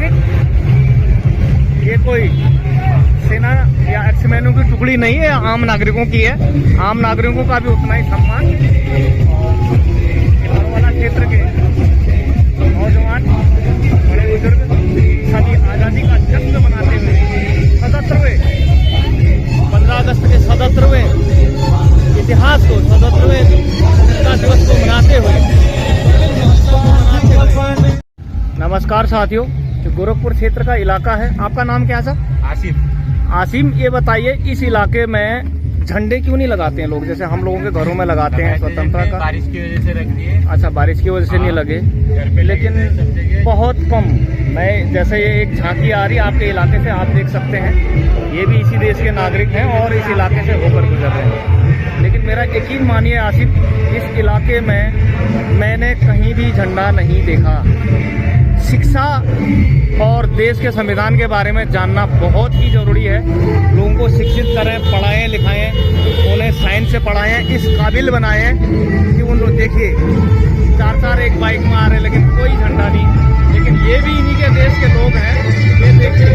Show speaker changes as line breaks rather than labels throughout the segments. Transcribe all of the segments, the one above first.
कि ये कोई सेना या एक्समैनों की टुकड़ी नहीं है, आम नागरिकों की है। आम नागरिकों का भी उतना ही सम्मान। और वाला क्षेत्र के नौजवान, बड़े बुजुर्ग सभी आज़ादी का जश्न मनाते हुए 15 अगस्त के 77वें इतिहास को, 77वें स्वतंत्रता दिवस को मनाते हुए। नमस्कार साथियों, जो गोरखपुर क्षेत्र का इलाका है, आपका नाम क्या है सर? आसिम, ये बताइए इस इलाके में झंडे क्यों नहीं लगाते हैं लोग, जैसे हम लोगों के घरों में लगाते हैं स्वतंत्रता का?
बारिश की वजह से रख दिए।
अच्छा, बारिश की वजह से नहीं लगे, लेकिन बहुत कम। मैं जैसे ये एक झांकी आ रही है आपके इलाके से, आप देख सकते हैं, ये भी इसी देश के नागरिक हैं और इस इलाके से होकर गुजर रहे हैं। लेकिन मेरा यकीन मानिए आसिफ, इस इलाके में मैंने कहीं भी झंडा नहीं देखा। शिक्षा और देश के संविधान के बारे में जानना बहुत ही जरूरी है। लोगों को शिक्षित करें, पढ़ाएं लिखाएं, उन्हें साइंस से पढ़ाएं, इस काबिल बनाएं कि उन लोग, देखिए 4 एक बाइक में आ रहे हैं लेकिन कोई झंडा नहीं। लेकिन ये भी इन्हीं के देश के लोग हैं। ये देखिए,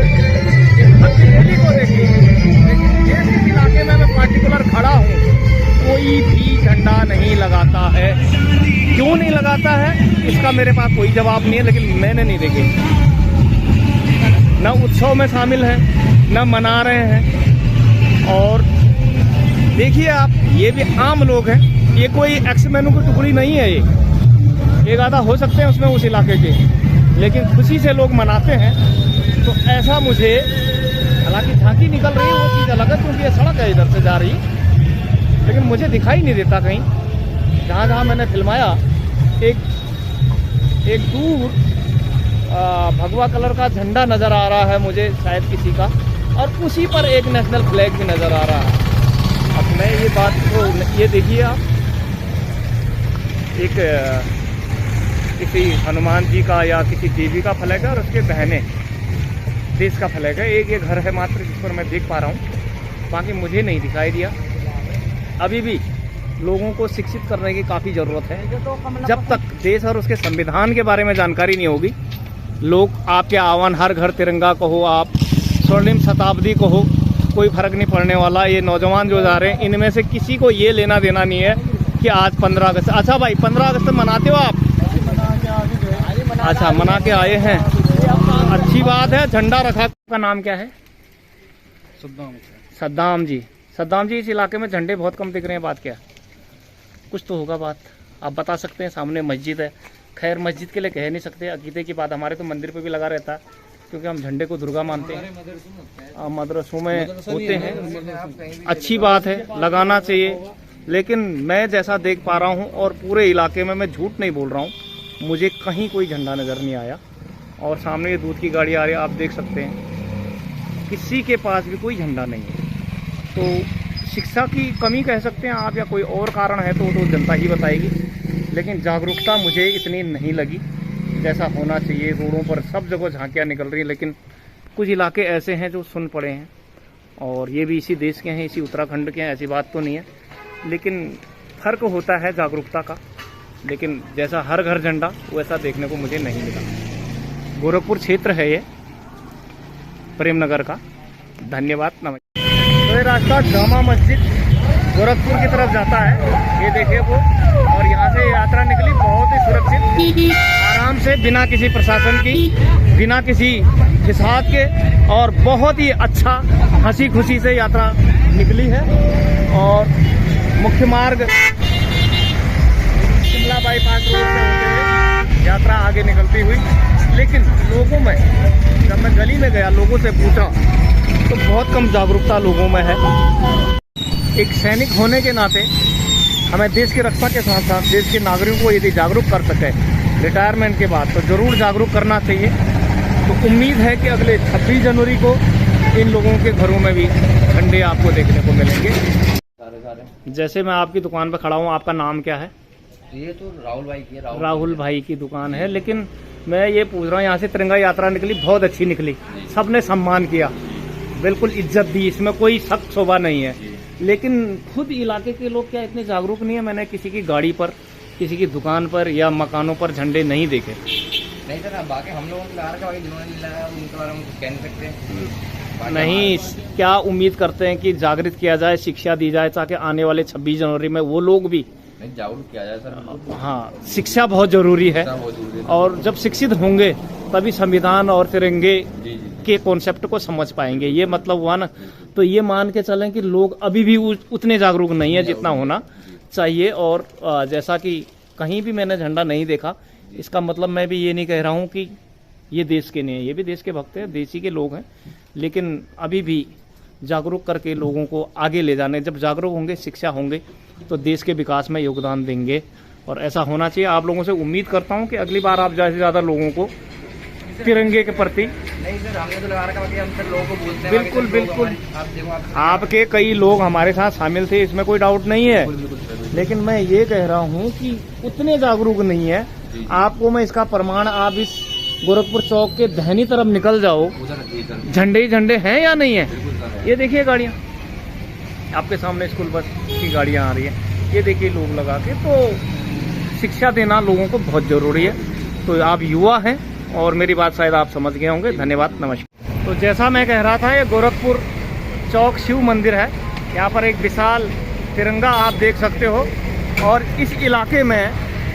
इस भक्ति को देखिए। लेकिन जिस इलाके में मैं पार्टिकुलर खड़ा हूँ, कोई भी झंडा नहीं लगाता है। क्यों नहीं लगाता है इसका मेरे पास कोई जवाब नहीं है, लेकिन मैंने नहीं देखे। न उत्सव में शामिल है, न मना रहे हैं। और देखिए आप, ये भी आम लोग हैं, ये कोई एक्समैनों की टुकड़ी नहीं है। ये एक आधा हो सकते हैं उसमें उस इलाके के, लेकिन खुशी से लोग मनाते हैं। तो ऐसा मुझे, हालांकि झांकी निकल रही है वो चीज़ अलग है, क्योंकि ये सड़क है इधर से जा रही, लेकिन मुझे दिखाई नहीं देता कहीं। जहाँ जहाँ मैंने फिल्माया, एक दूर भगवा कलर का झंडा नज़र आ रहा है मुझे, शायद किसी का, और उसी पर एक नेशनल फ्लैग भी नज़र आ रहा है। अब मैं ये बात को, ये देखिए आप, एक किसी हनुमान जी का या किसी देवी का फ्लैग है और उसके बहने देश का फ्लैग है। एक ये घर है मात्र जिस पर मैं देख पा रहा हूँ, बाकी मुझे नहीं दिखाई दिया। अभी भी लोगों को शिक्षित करने की काफ़ी ज़रूरत है। जब तक देश और उसके संविधान के बारे में जानकारी नहीं होगी, लोग आपके आह्वान, हर घर तिरंगा कहो, आप स्वर्णिम शताब्दी कहो, कोई फर्क नहीं पड़ने वाला। ये नौजवान जो जा रहे हैं, इनमें से किसी को ये लेना देना नहीं है कि आज 15 अगस्त। अच्छा भाई, 15 अगस्त मनाते हो आप? अच्छा, मना के आए हैं, अच्छी बात है। झंडा रखा, आपका नाम क्या है? सद्दाम जी। सद्दाम जी, इस इलाके में झंडे बहुत कम दिख रहे हैं, बात क्या? कुछ तो होगा बात, आप बता सकते हैं। सामने मस्जिद है, खैर मस्जिद के लिए कह नहीं सकते, अकीदे की बात। हमारे तो मंदिर पे भी लगा रहता है, क्योंकि हम झंडे को दुर्गा मानते हैं। मदरसों में होते हैं, अच्छी बात है, लगाना चाहिए। लेकिन मैं जैसा देख पा रहा हूँ, और पूरे इलाके में, मैं झूठ नहीं बोल रहा हूँ, मुझे कहीं कोई झंडा नज़र नहीं आया। और सामने ये दूध की गाड़ी आ रही है, आप देख सकते हैं, किसी के पास भी कोई झंडा नहीं है। तो शिक्षा की कमी कह सकते हैं आप, या कोई और कारण है तो जनता ही बताएगी। लेकिन जागरूकता मुझे इतनी नहीं लगी जैसा होना चाहिए। रोडों पर सब जगह झांकियाँ निकल रही हैं, लेकिन कुछ इलाके ऐसे हैं जो सुन पड़े हैं, और ये भी इसी देश के हैं, इसी उत्तराखंड के हैं, ऐसी बात तो नहीं है। लेकिन फ़र्क होता है जागरूकता का। लेकिन जैसा हर घर झंडा, वैसा देखने को मुझे नहीं मिला। गोरखपुर क्षेत्र है ये, प्रेमनगर का। धन्यवाद, नमस्कार। तो ये रास्ता जामा मस्जिद गोरखपुर की तरफ जाता है, ये देखिए वो। और यहाँ से यात्रा निकली बहुत ही सुरक्षित, आराम से, बिना किसी प्रशासन की, बिना किसी हिसाब के, और बहुत ही अच्छा हंसी खुशी से यात्रा निकली है। और मुख्य मार्ग शिमला बाईपास रोड से होते हुए यात्रा आगे निकलती हुई। लेकिन लोगों में, जब मैं गली में गया, लोगों से पूछा, तो बहुत कम जागरूकता लोगों में है। एक सैनिक होने के नाते हमें देश की रक्षा के साथ साथ देश के नागरिकों को यदि जागरूक कर सके रिटायरमेंट के बाद, तो ज़रूर जागरूक करना चाहिए। तो उम्मीद है कि अगले 26 जनवरी को इन लोगों के घरों में भी झंडे आपको देखने को मिलेंगे। जैसे मैं आपकी दुकान पर खड़ा हूँ, आपका नाम क्या है?
ये तो राहुल भाई की है।
राहुल भाई की दुकान है। लेकिन मैं ये पूछ रहा हूँ, यहाँ से तिरंगा यात्रा निकली, बहुत अच्छी निकली, सबने सम्मान किया, बिल्कुल इज्जत दी, इसमें कोई शक शोभा नहीं है। लेकिन खुद इलाके के लोग क्या इतने जागरूक नहीं है? मैंने किसी की गाड़ी पर, किसी की दुकान पर या मकानों पर झंडे नहीं देखे।
नहीं सर, अब बाकी हम लोगों को लगा रखा है, जिन्होंने नहीं लगाया उनके बारे में कुछ कह नहीं सकते। बाकी
नहीं, क्या उम्मीद करते हैं कि जागृत किया जाए, शिक्षा दी जाए, ताकि आने वाले 26 जनवरी में वो लोग भी,
नहीं, जागरूक किया जाए सर।
हाँ, शिक्षा बहुत जरूरी है।
शिक्षा बहुत जरूरी है।
और जब शिक्षित होंगे तभी संविधान और तिरंगे
जी जी
के कॉन्सेप्ट को समझ पाएंगे, ये मतलब हुआ ना। तो ये मान के चलें कि लोग अभी भी उतने जागरूक नहीं है जितना होना चाहिए। और जैसा कि कहीं भी मैंने झंडा नहीं देखा, इसका मतलब मैं भी ये नहीं कह रहा हूँ कि ये देश के नहीं है, ये भी देश के भक्त हैं, देशी के लोग हैं, लेकिन अभी भी जागरूक करके लोगों को आगे ले जाने, जब जागरूक होंगे, शिक्षा होंगे, तो देश के विकास में योगदान देंगे। और ऐसा होना चाहिए। आप लोगों से उम्मीद करता हूँ कि अगली बार आप ज़्यादा से ज़्यादा लोगों को तिरंगे के प्रति,
नहीं सर, हमने तो लगा रखा है, हम सर लोगों को बोलते हैं।
बिल्कुल,
बाकी लोग
बिल्कुल।
हमारे- आप देखो, आप
आपके कई लोग हमारे साथ शामिल थे, इसमें कोई डाउट नहीं है,
बिल्कुल सर।
लेकिन मैं ये कह रहा हूँ कि उतने जागरूक नहीं है।
जी।
आपको मैं इसका प्रमाण, आप इस गोरखपुर चौक के दहनी तरफ निकल जाओ,
उधर जी सर,
झंडे ही झंडे हैं या नहीं है।
बिल्कुल सर है।
ये देखिए गाड़ियाँ, आपके सामने स्कूल बस की गाड़ियाँ आ रही हैं, ये देखिए लोग लगा के। तो शिक्षा देना लोगों को बहुत जरूरी है। तो आप युवा हैं और मेरी बात शायद आप समझ गए होंगे। धन्यवाद, नमस्कार। तो जैसा मैं कह रहा था, ये गोरखपुर चौक शिव मंदिर है। यहाँ पर एक विशाल तिरंगा आप देख सकते हो। और इस इलाके में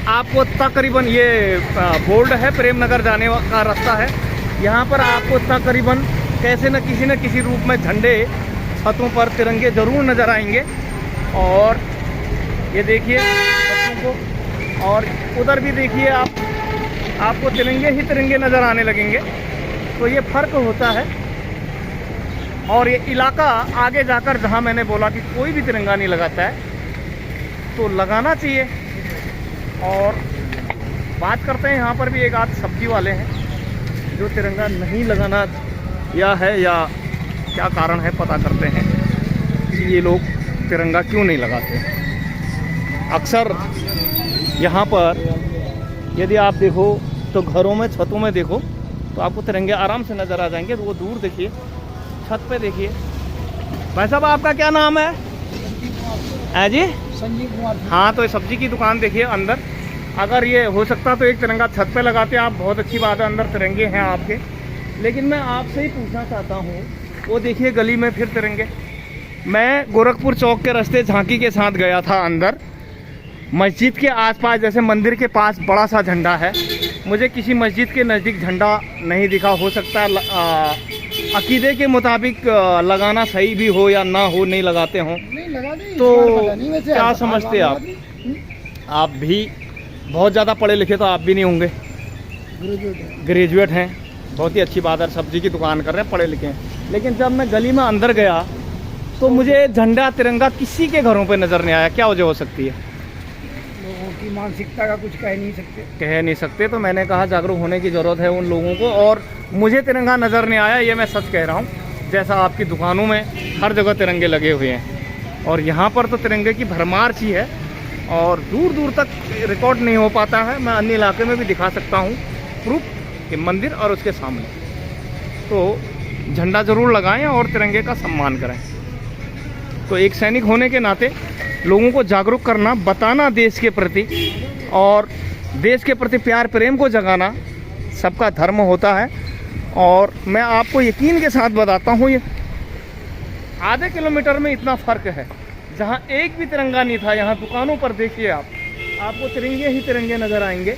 आपको तकरीबन, ये बोर्ड है, प्रेम नगर जाने का रास्ता है, यहाँ पर आपको तकरीबन कैसे न किसी रूप में झंडे, छतों पर तिरंगे जरूर नज़र आएंगे। और ये देखिए बच्चों को, और उधर भी देखिए आपको तिरंगे ही तिरंगे नज़र आने लगेंगे। तो ये फ़र्क होता है। और ये इलाका आगे जाकर, जहाँ मैंने बोला कि कोई भी तिरंगा नहीं लगाता है, तो लगाना चाहिए। और बात करते हैं, यहाँ पर भी एक आध सब्जी वाले हैं जो तिरंगा नहीं लगाना या है, या क्या कारण है, पता करते हैं कि ये लोग तिरंगा क्यों नहीं लगाते। अक्सर यहाँ पर यदि आप देखो तो घरों में, छतों में देखो तो आपको तिरंगे आराम से नज़र आ जाएंगे। वो दूर देखिए, छत पे देखिए। भाई साहब, आपका क्या नाम है जी?
संजीव कुमार।
हाँ, तो ये सब्जी की दुकान देखिए अंदर। अगर ये हो सकता तो एक तिरंगा छत पे लगाते आप, बहुत अच्छी बात है, अंदर तिरंगे हैं आपके। लेकिन मैं आपसे ही पूछना चाहता हूँ, वो देखिए गली में फिर तिरंगे। मैं गोरखपुर चौक के रास्ते झांकी के साथ गया था अंदर, मस्जिद के आसपास, जैसे मंदिर के पास बड़ा सा झंडा है, मुझे किसी मस्जिद के नज़दीक झंडा नहीं दिखा। हो सकता है अकीदे के मुताबिक लगाना सही भी हो या ना हो, नहीं लगाते हों।
नहीं लगा दी,
तो
इस बार पता नहीं, वैसे
क्या
हर
समझते
बार
आप?
लगा दी।
आप भी बहुत ज़्यादा पढ़े लिखे तो आप भी नहीं होंगे,
ग्रेजुएट है।
ग्रेजुएट हैं, बहुत ही अच्छी बात है, सब्जी की दुकान कर रहे हैं, पढ़े लिखे हैं। लेकिन जब मैं गली में अंदर गया तो मुझे झंडा तिरंगा किसी के घरों पे नज़र नहीं आया। क्या वजह हो सकती है?
लोगों की मानसिकता का कुछ कह नहीं सकते।
कह नहीं सकते। तो मैंने कहा जागरूक होने की ज़रूरत है उन लोगों को। और मुझे तिरंगा नज़र नहीं आया, ये मैं सच कह रहा हूँ। जैसा आपकी दुकानों में हर जगह तिरंगे लगे हुए हैं, और यहाँ पर तो तिरंगे की भरमार सी है, और दूर दूर तक रिकॉर्ड नहीं हो पाता है। मैं अन्य इलाके में भी दिखा सकता हूँ प्रूफ, कि मंदिर और उसके सामने। तो झंडा ज़रूर लगाएं और तिरंगे का सम्मान करें। तो एक सैनिक होने के नाते लोगों को जागरूक करना, बताना देश के प्रति, और देश के प्रति प्यार प्रेम को जगाना सबका धर्म होता है। और मैं आपको यकीन के साथ बताता हूँ, ये आधे किलोमीटर में इतना फ़र्क है। जहाँ एक भी तिरंगा नहीं था, यहाँ दुकानों पर देखिए आपको तिरंगे ही तिरंगे नज़र आएंगे।